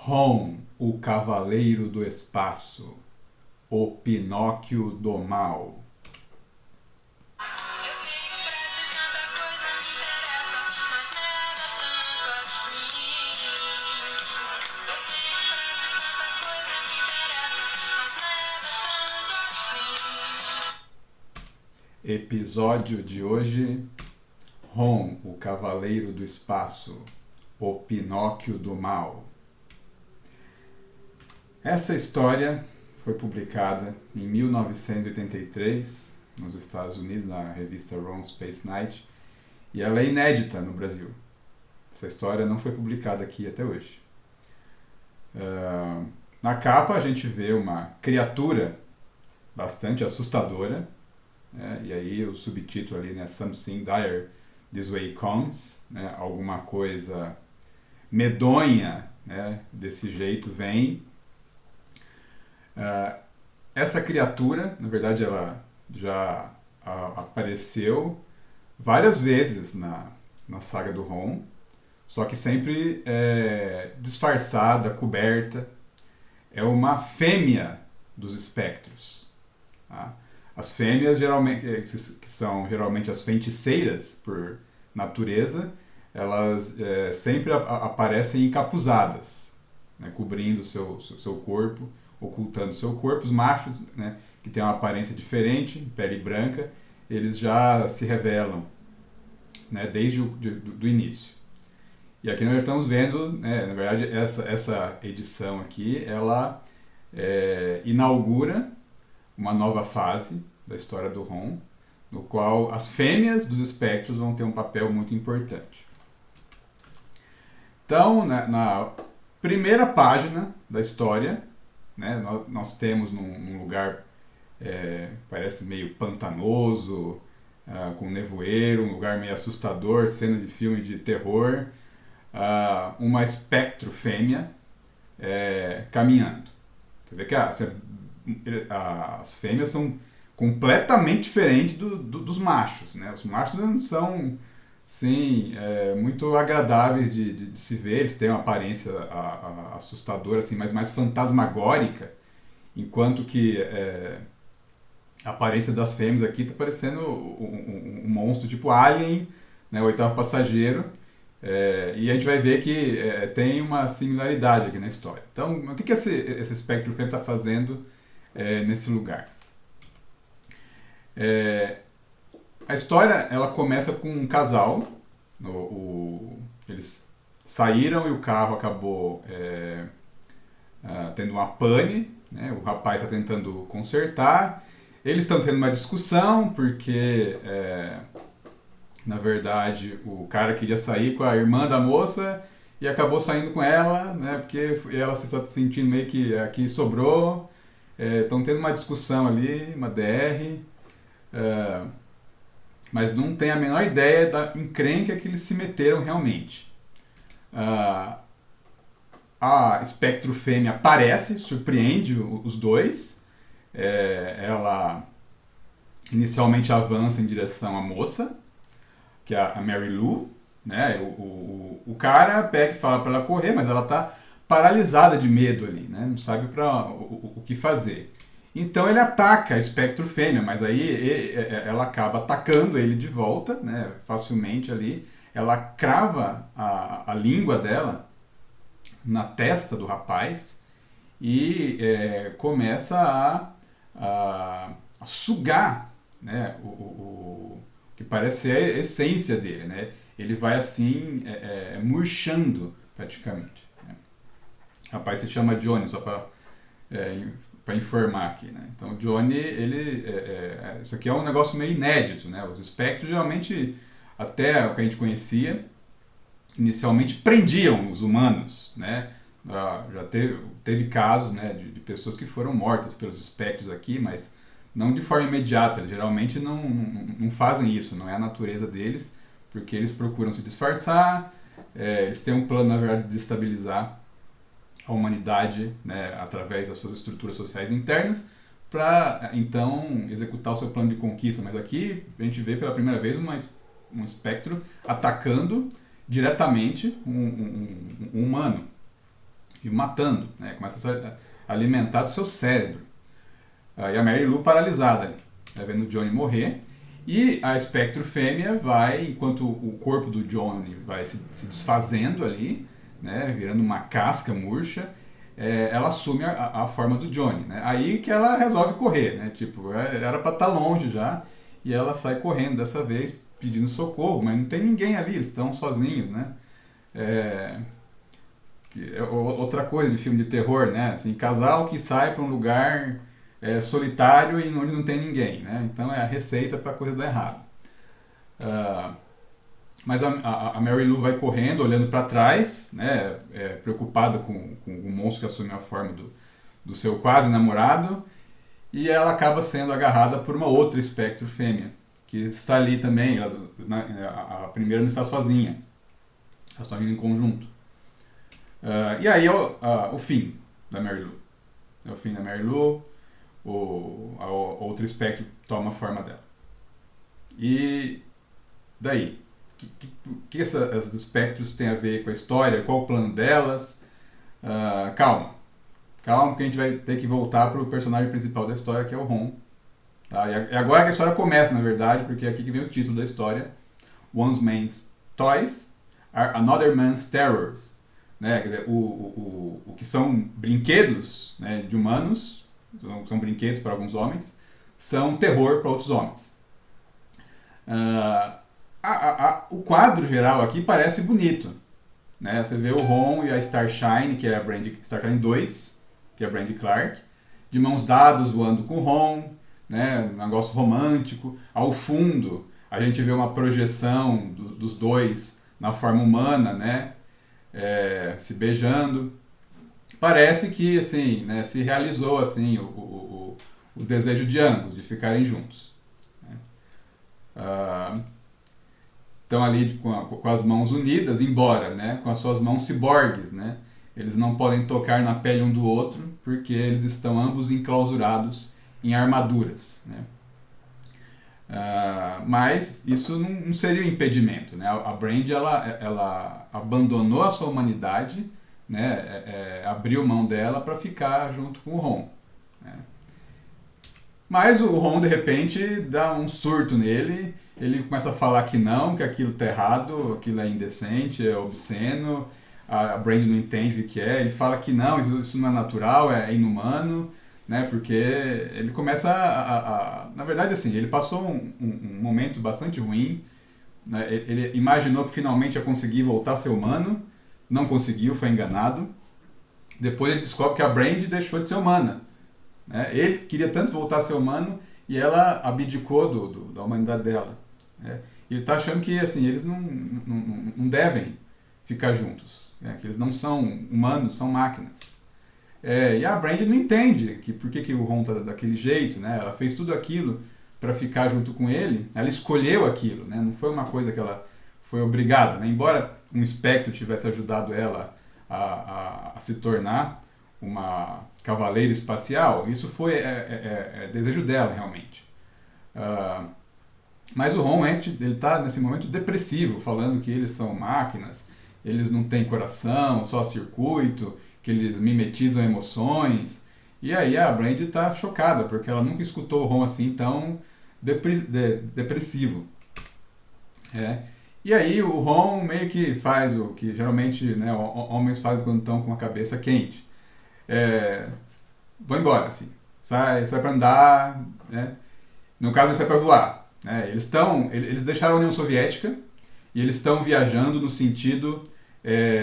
Ron, o Cavaleiro do Espaço, o Pinóquio do Mal. Episódio de hoje: Ron, o Cavaleiro do Espaço, o Pinóquio do Mal. Essa história foi publicada em 1983 nos Estados Unidos, na revista Ron Space Night, e ela é inédita no Brasil. Essa história não foi publicada aqui até hoje. Na capa a gente vê uma criatura bastante assustadora, né? E aí o subtítulo ali, né, Something Dire This Way Comes, né? Alguma coisa medonha, né, desse jeito vem. Essa criatura, na verdade, ela já apareceu várias vezes na saga do Ron, só que sempre disfarçada, coberta. É uma fêmea dos espectros. Tá? As fêmeas, geralmente, que são geralmente as feiticeiras por natureza, elas sempre aparecem encapuzadas, né, cobrindo o seu corpo, ocultando o seu corpo. Os machos, né, que têm uma aparência diferente, pele branca, eles já se revelam, né, desde do início. E aqui nós estamos vendo, né, na verdade, essa edição aqui, ela inaugura uma nova fase da história do Ron, no qual as fêmeas dos espectros vão ter um papel muito importante. Então, na primeira página da história, né, nós temos num lugar parece meio pantanoso, com nevoeiro, um lugar meio assustador, cena de filme de terror, uma espectro fêmea caminhando. Você vê que as fêmeas são completamente diferentes dos machos, né? Os machos não são, sim, muito agradáveis de se ver. Eles têm uma aparência assustadora, assim, mas mais fantasmagórica, enquanto que a aparência das fêmeas aqui está parecendo um monstro tipo Alien, né? O Oitavo Passageiro. E a gente vai ver que tem uma similaridade aqui na história. Então, o que esse espectro fêmea está fazendo nesse lugar? A história ela começa com um casal. Eles saíram e o carro acabou tendo uma pane, né? O rapaz está tentando consertar. Eles estão tendo uma discussão porque na verdade o cara queria sair com a irmã da moça e acabou saindo com ela, né? Porque ela se está sentindo meio que aqui sobrou. Estão tendo uma discussão ali, uma DR. Mas não tem a menor ideia da encrenca que eles se meteram realmente. A espectro fêmea aparece, surpreende os dois. Ela inicialmente avança em direção à moça, que é a Mary Lou, né? O cara pega e fala para ela correr, mas ela está paralisada de medo ali, né? Não sabe o que fazer. Então ele ataca a espectro fêmea, mas aí ela acaba atacando ele de volta, né, facilmente ali. Ela crava a língua dela na testa do rapaz e começa a sugar, né, o que parece ser a essência dele. Né? Ele vai assim murchando praticamente. Né? O rapaz se chama Johnny, só para informar aqui, né? Então o Johnny, isso aqui é um negócio meio inédito, né? Os espectros geralmente, até o que a gente conhecia, inicialmente prendiam os humanos, né? Já teve casos, né, de pessoas que foram mortas pelos espectros aqui, mas não de forma imediata. Eles geralmente não fazem isso, não é a natureza deles, porque eles procuram se disfarçar, eles têm um plano, na verdade, de destabilizar a humanidade, né, através das suas estruturas sociais internas, para então executar o seu plano de conquista. Mas aqui a gente vê pela primeira vez um espectro atacando diretamente um humano. e matando, né? Começa a se alimentar do seu cérebro. E a Mary Lou paralisada ali, né? Vendo o Johnny morrer. E a Espectro Fêmea vai, enquanto o corpo do Johnny vai se desfazendo ali, né? Virando uma casca murcha, ela assume a forma do Johnny, né? Aí que ela resolve correr, né? Tipo, era pra estar longe já, e ela sai correndo dessa vez, pedindo socorro, mas não tem ninguém ali, eles estão sozinhos, né? É, outra coisa de filme de terror, né? Assim, casal que sai para um lugar solitário e onde não tem ninguém, né? Então é a receita para coisa dar errado. Ah, mas a Mary Lou vai correndo, olhando para trás, né? Preocupada com o monstro que assume a forma do seu quase namorado, e ela acaba sendo agarrada por uma outra espectro fêmea, que está ali também. A primeira não está sozinha, elas estão indo em conjunto. E aí é o fim da Mary Lou. É o fim da Mary Lou, a outra espectro toma a forma dela. E daí? O que essas espectros têm a ver com a história? Qual o plano delas? Calma. Calma, porque a gente vai ter que voltar para o personagem principal da história, que é o Ron. Tá? E agora que a história começa, na verdade, porque é aqui que vem o título da história. One Man's Toys are Another Man's Terrors. Né? Quer dizer, o que são brinquedos, né, de humanos, são brinquedos para alguns homens, são terror para outros homens. O quadro geral aqui parece bonito. Né? Você vê o Ron e a Starshine, que é a Starshine 2, que é a Brandy Clark, de mãos dadas voando com o Ron, né? Um negócio romântico. Ao fundo, a gente vê uma projeção dos dois na forma humana, né? Se beijando. Parece que assim, né, se realizou assim, o desejo de ambos, de ficarem juntos. Né? Estão ali com as mãos unidas, embora, né, com as suas mãos ciborgues. Né? Eles não podem tocar na pele um do outro, porque eles estão ambos enclausurados em armaduras. Né? Mas isso não seria um impedimento. Né? A Brandy ela abandonou a sua humanidade, né? Abriu mão dela para ficar junto com o Ron. Né? Mas o Ron, de repente, dá um surto nele, ele começa a falar que aquilo tá errado, aquilo é indecente, é obsceno, a Brandy não entende o que é, ele fala que não, isso não é natural, é inumano, né? Porque ele começa na verdade, assim, ele passou um momento bastante ruim, né? Ele imaginou que finalmente ia conseguir voltar a ser humano, não conseguiu, foi enganado. Depois ele descobre que a Brandy deixou de ser humana. Né? Ele queria tanto voltar a ser humano e ela abdicou da humanidade dela. Né? Ele está achando que assim, eles não devem ficar juntos. Né? Que eles não são humanos, são máquinas. E a Brandy não entende por que o Ron está daquele jeito. Né? Ela fez tudo aquilo para ficar junto com ele. Ela escolheu aquilo. Né? Não foi uma coisa que ela foi obrigada. Né? Embora um espectro tivesse ajudado ela a se tornar uma cavaleira espacial, isso foi desejo dela realmente. Mas o Ron ele está nesse momento depressivo, falando que eles são máquinas, eles não têm coração, só circuito, que eles mimetizam emoções. E aí a Brandy está chocada, porque ela nunca escutou o Ron assim tão depressivo. E aí o Ron meio que faz o que geralmente, né, homens fazem quando estão com a cabeça quente. Vão embora, assim. Sai para andar, né? No caso, sai para voar. Né? Eles deixaram a União Soviética e eles estão viajando no sentido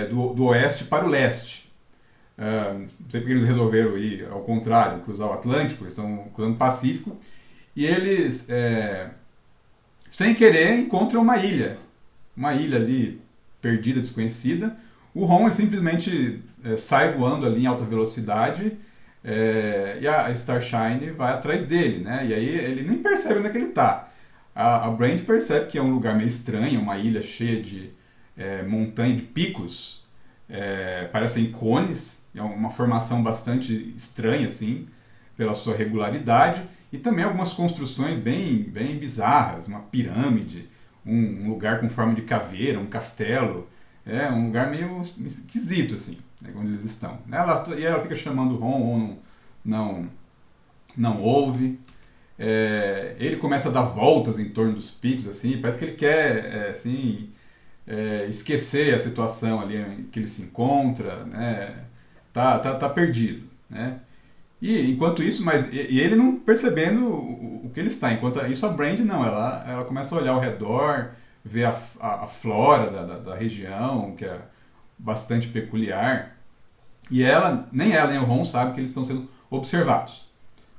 do oeste para o leste. Não sei porque eles resolveram ir ao contrário, cruzar o Atlântico, eles estão cruzando o Pacífico. E eles, sem querer, encontram uma ilha ali perdida, desconhecida. O Ron ele simplesmente sai voando ali em alta velocidade e a Starshine vai atrás dele, né? E aí ele nem percebe onde é que ele está. A Brandy percebe que é um lugar meio estranho, uma ilha cheia de montanha de picos, parecem cones, é uma formação bastante estranha assim, pela sua regularidade, e também algumas construções bem, bem bizarras, uma pirâmide, um lugar com forma de caveira, um castelo. Um lugar meio esquisito, assim. né, onde eles estão. E ela fica chamando o Ron, o Ron não, não ouve. Ele começa a dar voltas em torno dos picos, assim, parece que ele quer assim, esquecer a situação ali em que ele se encontra, né? Tá perdido, né? E enquanto isso, e ele não percebendo o que ele está. Enquanto isso, a Brand não, ela começa a olhar ao redor, ver a flora da região, que é bastante peculiar. E nem ela nem o Ron sabem que eles estão sendo observados.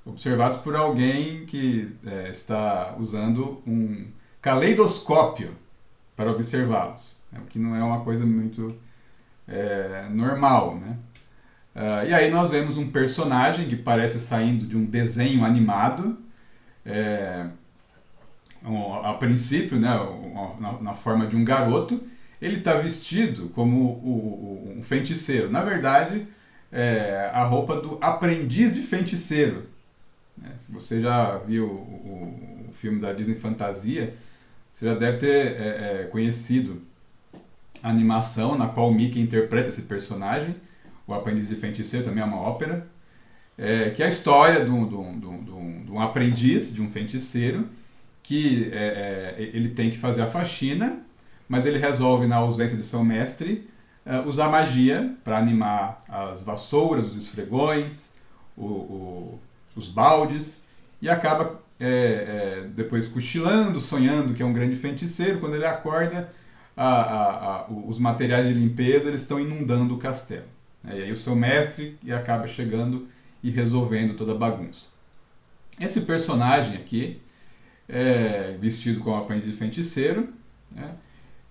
Observados por alguém que está usando um caleidoscópio para observá-los, né? O que não é uma coisa muito normal, né? E aí nós vemos um personagem que parece saindo de um desenho animado, a princípio, né, na forma de um garoto. Ele está vestido como um feiticeiro. Na verdade, a roupa do aprendiz de feiticeiro. Se você já viu o filme da Disney Fantasia, você já deve ter conhecido a animação na qual o Mickey interpreta esse personagem. O Aprendiz de Feiticeiro também é uma ópera, que é a história de um aprendiz, de um feiticeiro, que ele tem que fazer a faxina, mas ele resolve, na ausência de seu mestre, usar magia para animar as vassouras, os esfregões, os baldes, e acaba depois cochilando, sonhando que é um grande feiticeiro. Quando ele acorda, os materiais de limpeza eles estão inundando o castelo. E aí o seu mestre acaba chegando e resolvendo toda a bagunça. Esse personagem aqui, vestido como aprendiz de feiticeiro, né,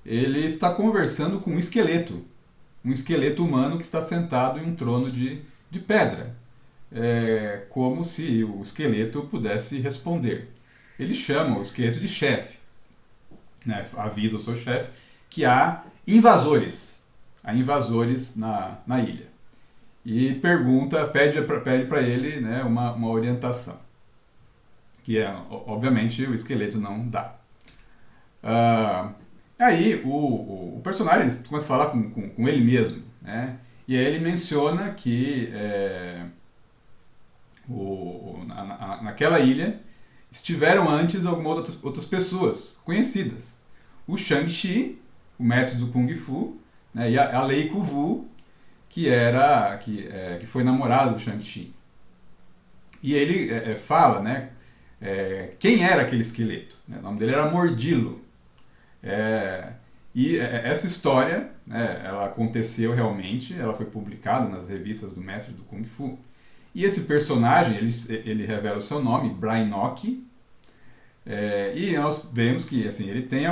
ele está conversando com um esqueleto humano que está sentado em um trono de pedra, como se o esqueleto pudesse responder. Ele chama o esqueleto de chefe, né, avisa o seu chefe que há invasores na ilha. E pede para ele, né, uma orientação. Que obviamente o esqueleto não dá. Aí o personagem começa a falar com ele mesmo, né? E aí ele menciona que naquela ilha estiveram antes algumas outras pessoas conhecidas. O Shang-Chi, o mestre do Kung Fu, né, e a Lei Kung-Fu, que foi namorada do Shang-Chi. E ele fala, né, quem era aquele esqueleto. Né? O nome dele era Mordilo. E essa história, né, ela aconteceu realmente, ela foi publicada nas revistas do mestre do Kung Fu. E esse personagem, ele revela o seu nome, Brainock, e nós vemos que assim, ele tem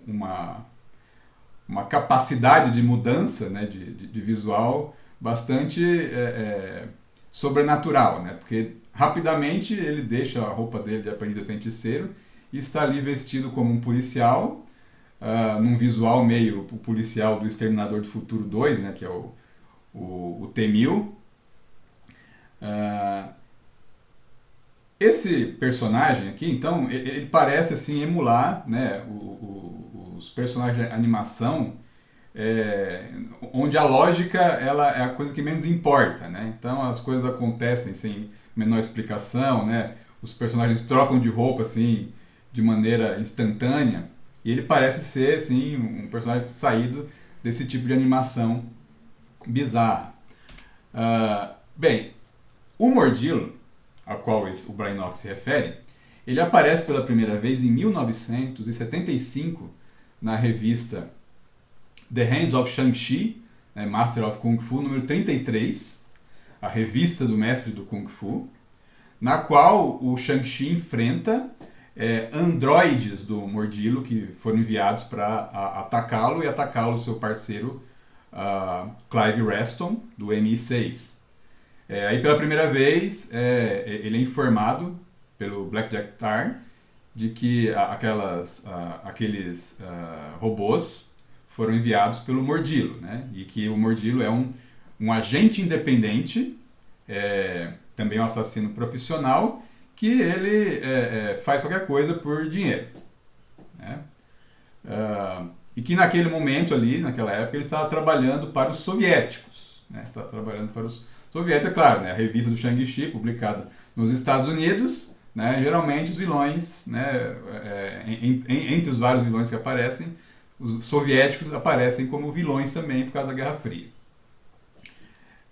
uma capacidade de mudança, né, de visual bastante sobrenatural, né, porque rapidamente ele deixa a roupa dele de aprendiz de feiticeiro e está ali vestido como um policial, num visual meio policial do Exterminador do Futuro 2, né, que é o T-1000. Esse personagem aqui, então, ele parece assim emular, né, os personagens de animação, onde a lógica ela é a coisa que menos importa, né? Então as coisas acontecem sem menor explicação, né? Os personagens trocam de roupa assim de maneira instantânea e ele parece ser assim um personagem saído desse tipo de animação bizarra. Bem, o Mordilo, a qual o Brainock se refere, ele aparece pela primeira vez em 1975 na revista The Hands of Shang-Chi, né, Master of Kung Fu, número 33, a revista do mestre do Kung Fu, na qual o Shang-Chi enfrenta androides do Mordilo que foram enviados para atacá-lo e atacá-lo seu parceiro Clive Reston, do MI6. Aí pela primeira vez ele é informado pelo Blackjack Tarr de que aqueles robôs foram enviados pelo Mordilo, né? E que o Mordilo é um agente independente, também um assassino profissional, que ele faz qualquer coisa por dinheiro, né? e que naquele momento ali, naquela época, ele estava trabalhando para os soviéticos. Né? Estava trabalhando para os soviéticos, é claro, né? A revista do Shang-Chi, publicada nos Estados Unidos, né? Geralmente os vilões, né? Entre os vários vilões que aparecem, os soviéticos aparecem como vilões também por causa da Guerra Fria.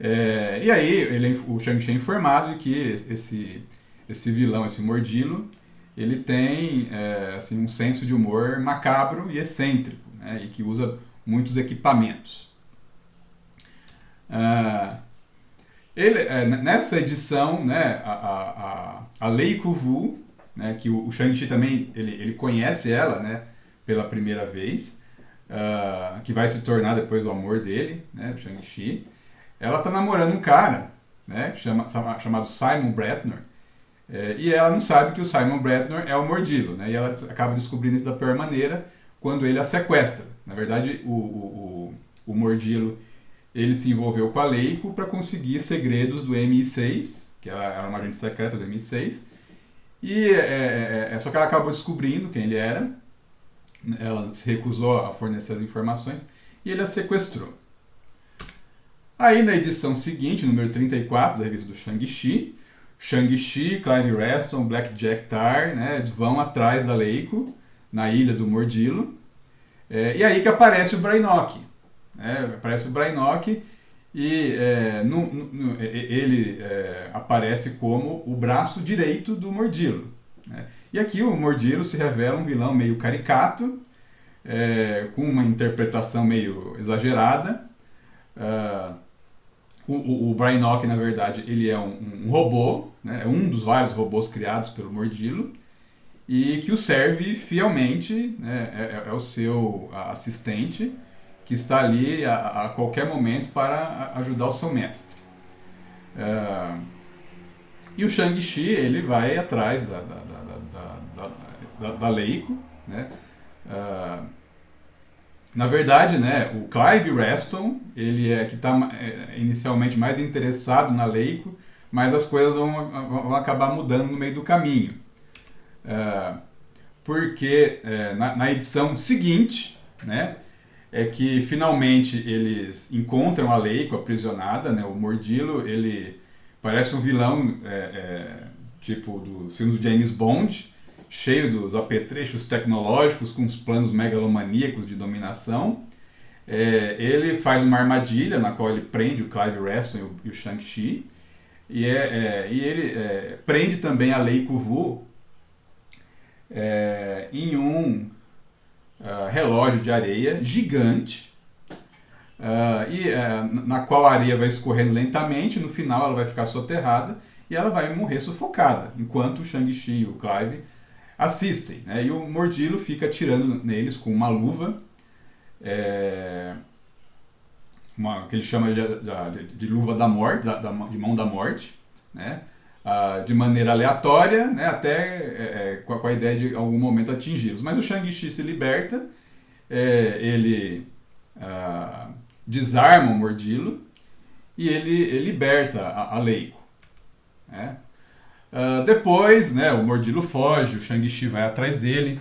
E aí o Shang-Chi é informado de que esse vilão, esse Mordilo, ele tem assim, um senso de humor macabro e excêntrico, né? E que usa muitos equipamentos. Nessa edição, né, a Leiko Wu, né, que o Shang-Chi também ele conhece ela, né, pela primeira vez, que vai se tornar depois o amor dele, né, o Shang-Chi. Ela está namorando um cara, né, chamado Simon Bradner, e ela não sabe que o Simon Bradner é o Mordilo, né, e ela acaba descobrindo isso da pior maneira quando ele a sequestra. Na verdade, o Mordilo ele se envolveu com a Leiko para conseguir segredos do MI6, que ela era uma agente secreta do MI6, e só que ela acabou descobrindo quem ele era, ela se recusou a fornecer as informações e ele a sequestrou. Aí na edição seguinte, número 34 da revista do Shang-Chi, Clive Reston, Blackjack Tar, né, eles vão atrás da Leiko, na ilha do Mordilo, e aí que aparece o Brainock. Aparece o Brainock e ele aparece como o braço direito do Mordilo. Né? E aqui o Mordilo se revela um vilão meio caricato, com uma interpretação meio exagerada. O Brainock, na verdade, ele é um robô, né? É um dos vários robôs criados pelo Mordilo, e que o serve fielmente, né? É o seu assistente, que está ali a qualquer momento para ajudar o seu mestre. E o Shang-Chi ele vai atrás da Leiko, né? Na verdade, né, o Clive Reston ele que está inicialmente mais interessado na Leiko, mas as coisas vão acabar mudando no meio do caminho. Porque na edição seguinte, né, é que finalmente eles encontram a Leiko aprisionada, né? O Mordilo, ele parece um vilão tipo do filme do James Bond, cheio dos apetrechos tecnológicos, com os planos megalomaníacos de dominação. Ele faz uma armadilha na qual ele prende o Clive Reston e o Shang-Chi, e ele prende também a Leiko Wu em um relógio de areia gigante, na qual a areia vai escorrendo lentamente, no final ela vai ficar soterrada e ela vai morrer sufocada, enquanto o Shang-Chi e o Clive assistem, né? E o Mordilo fica atirando neles com uma luva, que ele chama de luva da morte, de mão da morte, né? De maneira aleatória, né? Até com a ideia de em algum momento atingi-los. Mas o Shang-Chi se liberta, ele desarma o Mordilo e ele liberta a Leiko. Né? Depois, né, o Mordilo foge, o Shang-Chi vai atrás dele,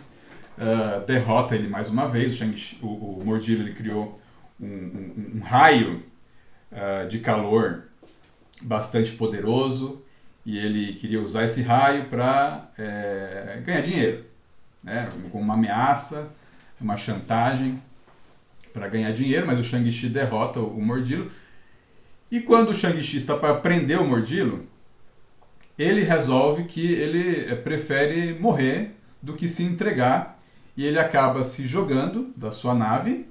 derrota ele mais uma vez. O Mordilo ele criou um raio de calor bastante poderoso, e ele queria usar esse raio para ganhar dinheiro, né? Com uma ameaça, uma chantagem para ganhar dinheiro, mas o Shang-Chi derrota o Mordilo. E quando o Shang-Chi está para prender o Mordilo, ele resolve que ele prefere morrer do que se entregar, e ele acaba se jogando da sua nave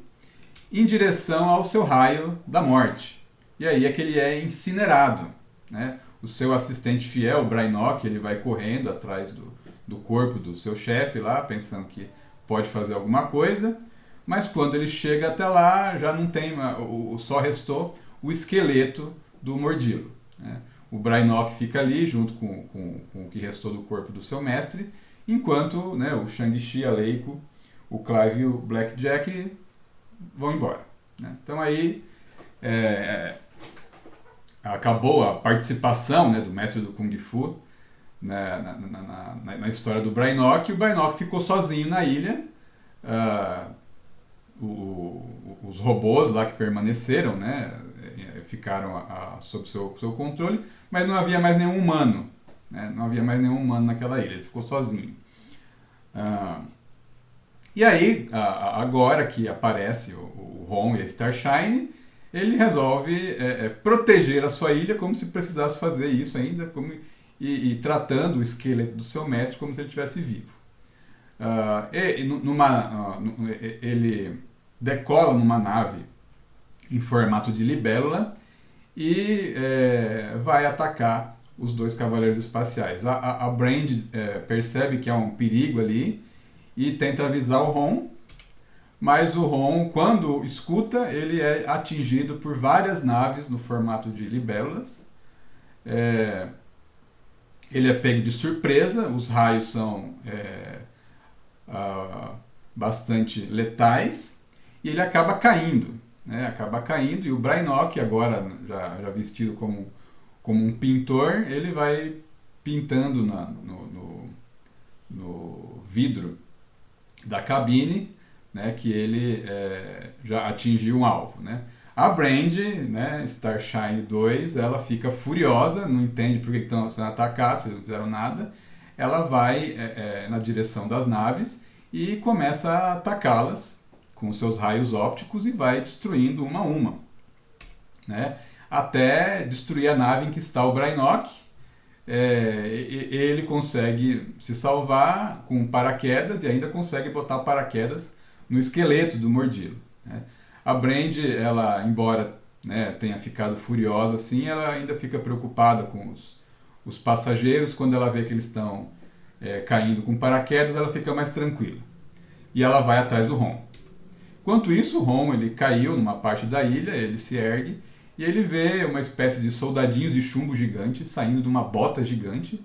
em direção ao seu raio da morte. E aí é que ele é incinerado, né? O seu assistente fiel, o Brainock, ele vai correndo atrás do corpo do seu chefe lá, pensando que pode fazer alguma coisa, mas quando ele chega até lá, já não tem, só restou o esqueleto do Mordilo. Né? O Brainock fica ali, junto com o que restou do corpo do seu mestre, enquanto, né, o Shang-Chi, a Leiko, o Clive e o Blackjack vão embora. Né? Então aí acabou a participação, né, do mestre do Kung Fu, né, na história do Brainock, e o Brainock ficou sozinho na ilha. O robôs lá que permaneceram, né, ficaram sob seu controle, mas não havia mais nenhum humano, né, não havia mais nenhum humano naquela ilha, ele ficou sozinho. Ah, e aí, agora que aparece o Ron e a Starshine, ele resolve proteger a sua ilha como se precisasse fazer isso ainda, e tratando o esqueleto do seu mestre como se ele estivesse vivo. Ele decola numa nave em formato de libélula e vai atacar os dois cavaleiros espaciais. A Brand percebe que há um perigo ali e tenta avisar o Ron, mas o Ron, quando escuta, ele é atingido por várias naves no formato de libélulas. Ele é pego de surpresa, os raios são bastante letais e ele acaba caindo. Né? Acaba caindo e o Brainock, agora já vestido como um pintor, ele vai pintando no vidro da cabine, né, que ele já atingiu um alvo. Né? A Brand, né, Starshine 2, ela fica furiosa, não entende por que estão sendo atacados, eles não fizeram nada. Ela vai na direção das naves e começa a atacá-las com seus raios ópticos e vai destruindo uma a uma. Né? Até destruir a nave em que está o Brainock. Ele consegue se salvar com paraquedas e ainda consegue botar paraquedas no esqueleto do Mordilo. Né? A Brand, ela, embora, né, tenha ficado furiosa assim, ela ainda fica preocupada com os passageiros. Quando ela vê que eles estão caindo com paraquedas, ela fica mais tranquila. E ela vai atrás do Ron. Enquanto isso, o Ron, ele caiu numa parte da ilha, ele se ergue e ele vê uma espécie de soldadinhos de chumbo gigante saindo de uma bota gigante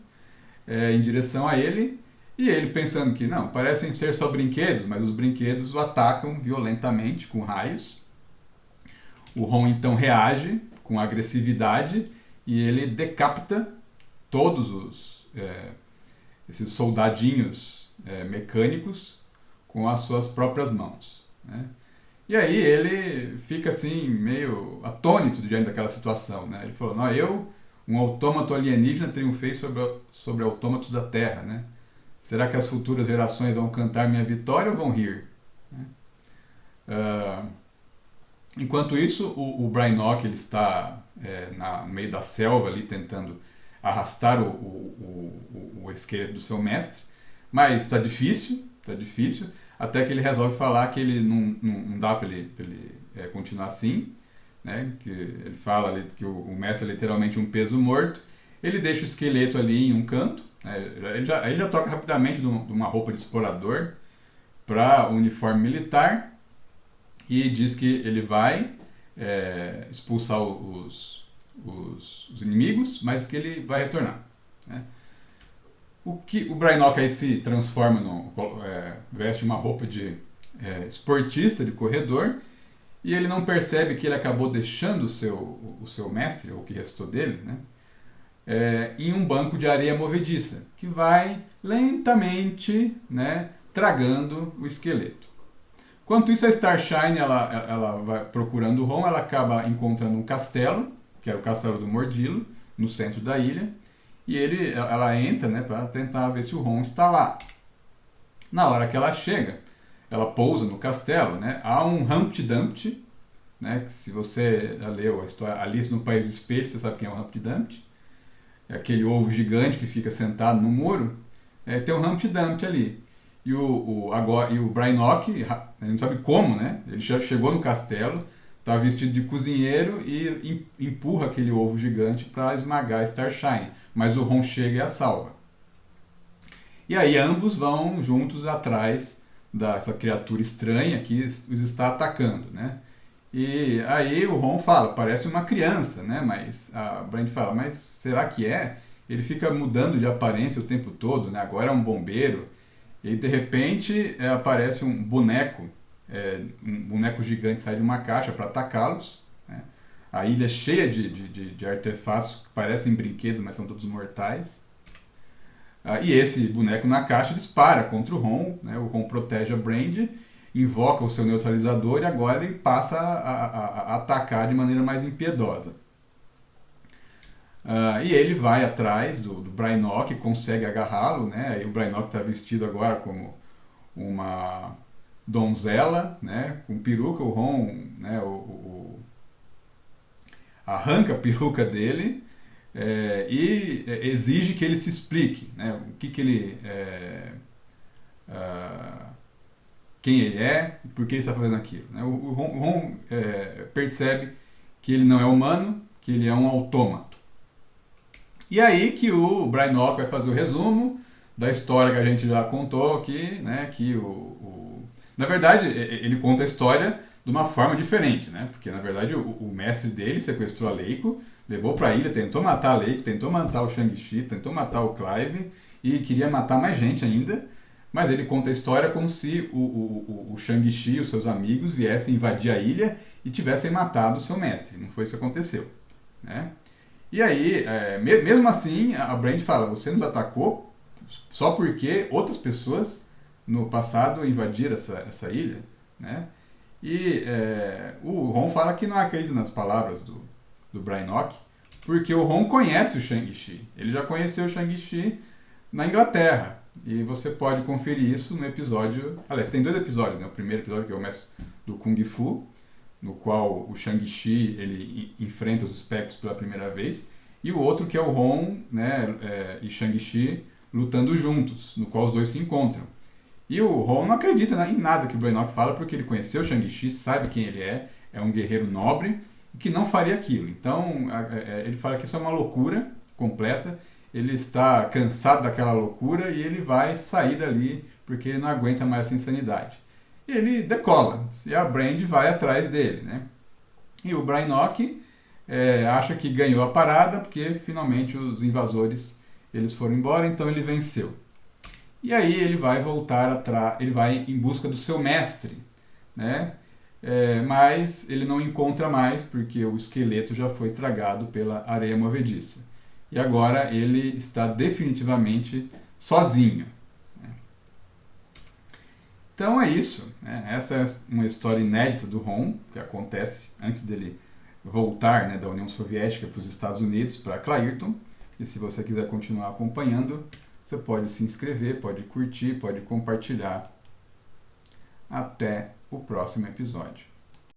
em direção a ele. E ele pensando que não, parecem ser só brinquedos, mas os brinquedos o atacam violentamente com raios. O Ron então reage com agressividade e ele decapita todos esses soldadinhos mecânicos com as suas próprias mãos. Né? E aí ele fica assim meio atônito diante daquela situação. Né? Ele falou, não, eu, um autômato alienígena, triunfei sobre autômatos da Terra. Né? Será que as futuras gerações vão cantar minha vitória ou vão rir? Enquanto isso, o Brainock ele está no meio da selva ali tentando arrastar o esqueleto do seu mestre, mas está difícil, até que ele resolve falar que ele não dá para ele continuar assim, né? Que ele fala ali que o mestre é literalmente um peso morto. Ele deixa o esqueleto ali em um canto. Ele já troca rapidamente de uma roupa de explorador para uniforme militar e diz que ele vai expulsar os inimigos, mas que ele vai retornar. Né? O Brainock aí se transforma, veste uma roupa de esportista, de corredor, e ele não percebe que ele acabou deixando o seu mestre, ou o que restou dele, né? Em um banco de areia movediça, que vai lentamente, né, tragando o esqueleto. Enquanto isso, a Starshine ela vai procurando o Ron, ela acaba encontrando um castelo, que era o castelo do Mordilo, no centro da ilha, e ela entra, né, para tentar ver se o Ron está lá. Na hora que ela chega, ela pousa no castelo, né, há um Humpty Dumpty, né, que se você já leu a história Alice no País dos Espelhos, você sabe quem é o Humpty Dumpty. É aquele ovo gigante que fica sentado no muro. Tem um Humpty Dumpty ali. E o Brainock, a gente não sabe como, né? Ele já chegou no castelo, está vestido de cozinheiro e empurra aquele ovo gigante para esmagar a Starshine. Mas o Ron chega e a salva. E aí ambos vão juntos atrás dessa criatura estranha que os está atacando, né? E aí o Ron fala, parece uma criança, né? Mas a Brand fala, mas será que é? Ele fica mudando de aparência o tempo todo, né? Agora é um bombeiro. E de repente aparece um boneco gigante sai de uma caixa para atacá-los. Né? A ilha é cheia de artefatos que parecem brinquedos, mas são todos mortais. E esse boneco na caixa dispara contra o Ron, né? O Ron protege a Brand. invoca o seu neutralizador e agora ele passa a atacar de maneira mais impiedosa. E ele vai atrás do Brainock, consegue agarrá-lo, né? E o Brainock está vestido agora como uma donzela, né? Com peruca. O Ron, né? Arranca a peruca dele e exige que ele se explique, né? O que ele quem ele é e por que ele está fazendo aquilo, né? O Ron percebe que ele não é humano, que ele é um autômato. E aí que o Brainock vai fazer o resumo da história que a gente já contou aqui, né? Que na verdade, ele conta a história de uma forma diferente, né? Porque, na verdade, o mestre dele sequestrou a Leiko, levou para a ilha, tentou matar a Leiko, tentou matar o Shang-Chi, tentou matar o Clive e queria matar mais gente ainda. Mas ele conta a história como se o Shang-Chi e os seus amigos viessem invadir a ilha e tivessem matado o seu mestre. Não foi isso que aconteceu, né? E aí, mesmo assim, a Brand fala, você nos atacou só porque outras pessoas no passado invadiram essa ilha, né? E o Ron fala que não acredita nas palavras do Brainock, porque o Ron conhece o Shang-Chi. Ele já conheceu o Shang-Chi na Inglaterra. E você pode conferir isso no episódio... Aliás, tem 2 episódios, né? O primeiro episódio, que é o mestre do Kung Fu, no qual o Shang-Chi ele enfrenta os espectros pela primeira vez, e o outro que é o Ron, né, e Shang-Chi lutando juntos, no qual os dois se encontram. E o Ron não acredita em nada que o Brainock fala, porque ele conheceu o Shang-Chi, sabe quem ele é um guerreiro nobre, que não faria aquilo. Então, ele fala que isso é uma loucura completa, ele está cansado daquela loucura e ele vai sair dali, porque ele não aguenta mais essa insanidade. E ele decola, e a Brand vai atrás dele, né? E o Brainock acha que ganhou a parada, porque finalmente os invasores eles foram embora, então ele venceu. E aí ele vai voltar atrás, ele vai em busca do seu mestre, né? Mas ele não encontra mais, porque o esqueleto já foi tragado pela areia movediça. E agora ele está definitivamente sozinho. Então é isso, né? Essa é uma história inédita do Ron, que acontece antes dele voltar, né, da União Soviética para os Estados Unidos, para Clairton. E se você quiser continuar acompanhando, você pode se inscrever, pode curtir, pode compartilhar. Até o próximo episódio.